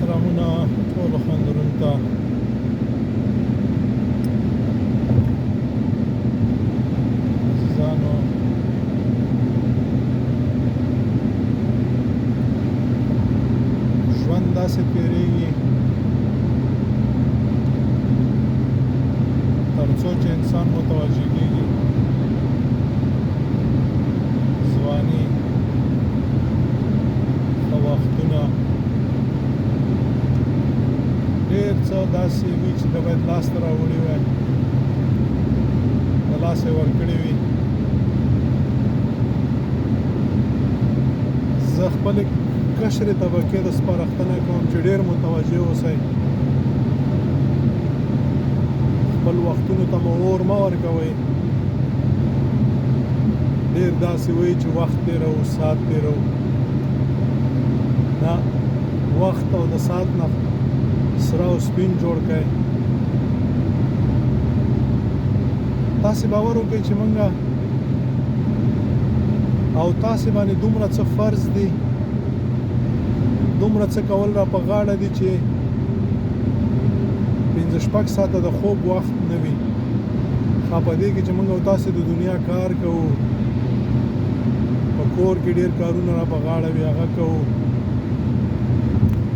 سلامونه ټولو خوندورونو ته. عزیزانو، ژوند داسې تېرېږي تر څو چې انسان متوجه کېږي. ځواني، ښه وختونه، ډېر څه داسې وي چې د باید لاسته راوړي وای، د لاسه یې ورکړي وي. زه خپلې کشرې طبقې د سپارښتنه کوم چې ډېر متوجه اوسئ، خپل وختونو ته مو اور مه ورکوئ. ډېر داسې وایي چې وخت تېرو، ساعت تېرو. نه، وخت او د ساعت نه سره او سپین جوړ کړئ. تاسې باور وکړئ چې مونږ او تاسې باندې دومره څه فرض دي، دومره څه کول را په غاړه دي چې 5-6 ساعته د خوب وخت نه وي. ښه په دې کې چې مونږ او تاسې د دنیا کار کوو، په کور کې ډېر کارونه را په غاړه وي، هغه کوو.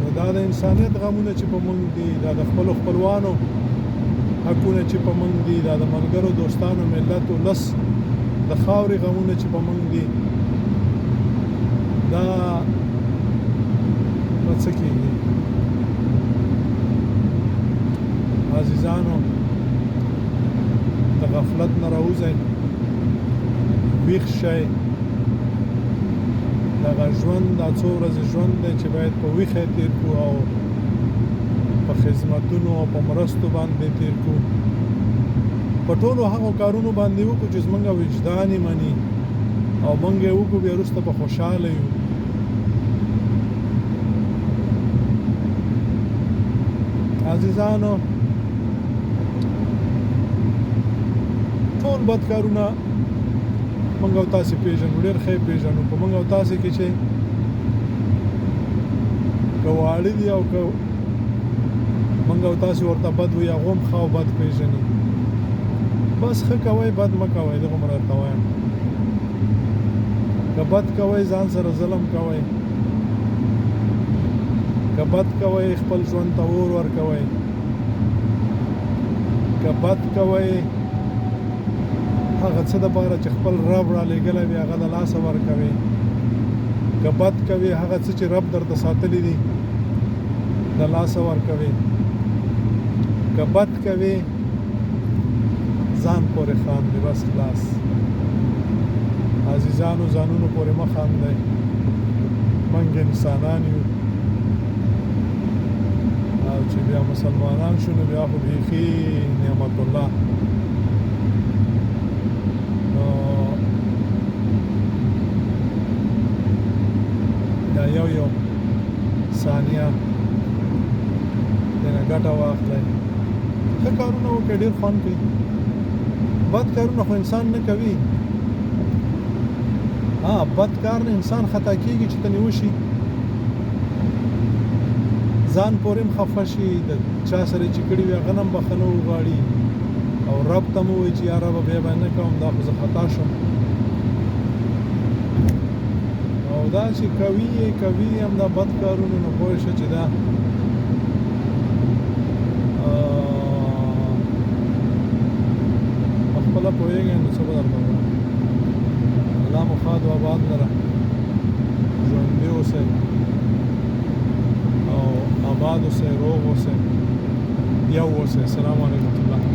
نو دا د انسانیت غمونه چې په مونږ دي، دا د خپلو خپلوانو حقونه چې په مونږ دي، دا د ملګرو دوستانو ملت ولس د خاورې غمونه چې په مونږ دي، دا نو څه کېږي. عزیزانو، د غفلت نه راوځئ، ویښ شئ. دغه ژوند، دا څو ورځې ژوند دی چې باید په ویښه تېر کړو او په خدمتونو او په مرستو باندې تېر کړو، په ټولو هغو کارونو باندې وکړو چې زموږ وجدان یې مني او موږ یې وکړو، بیا وروسته به خوشحاله یو. عزیزانو، ټول بد کارونه موږ او تاسې پیژنو، ډېر ښه پیژنو. په موږ او تاسې کې چې که واړه دي او که موږ او تاسې ورته بد وي، هغه هم ښه او بد پیژني. بس ښه کوئ، بد مه کوئ، دغه مو درته وایم. که بد کوئ، ځان سره ظلم کوئ. که بد کوئ، خپل ژوند ته اور ورکوئ. که بد کوئ، هغه څه دپاره چې خپل رب را لېږلی وي هغه د لاسه ورکوي. که بد کوي، هغه څه چې رب درته ساتلی دي د لاسه ورکوي. که بد کوي، ځان پورې خاندي، بس خلاص. عزیزانو، ځانونو پورې مه خاندئ، موږ انسانان یو، او چې بیا مسلمانان شو نو بیا خو بیخي نعمت الله. یو ثانیه دنه ګټه واخلئ، ښه کارونه وکړئ، ډېر خوند کوي. بد کارونه خو انسان نه کوي. بد کار نه انسان خطا کېږي چې تنې وشي، ځان پورې هم خفه شي، د چا سره چې کړي وي هغه نه هم بخښنه وغواړي او رب ته مو وایي چې یا ربه بیا به نه کوم، دا خو زه خطا شم. دا چې کوي هم دا بد کارونه، نو پوه شه چې دا خپله پوهېږئ نو څه به درته ووایم. الله مو ښاد و آباد لره، ژوندي اوسئ او آباد اوسئ، روغ اوسئ، یو اوسئ. السلام علیکم.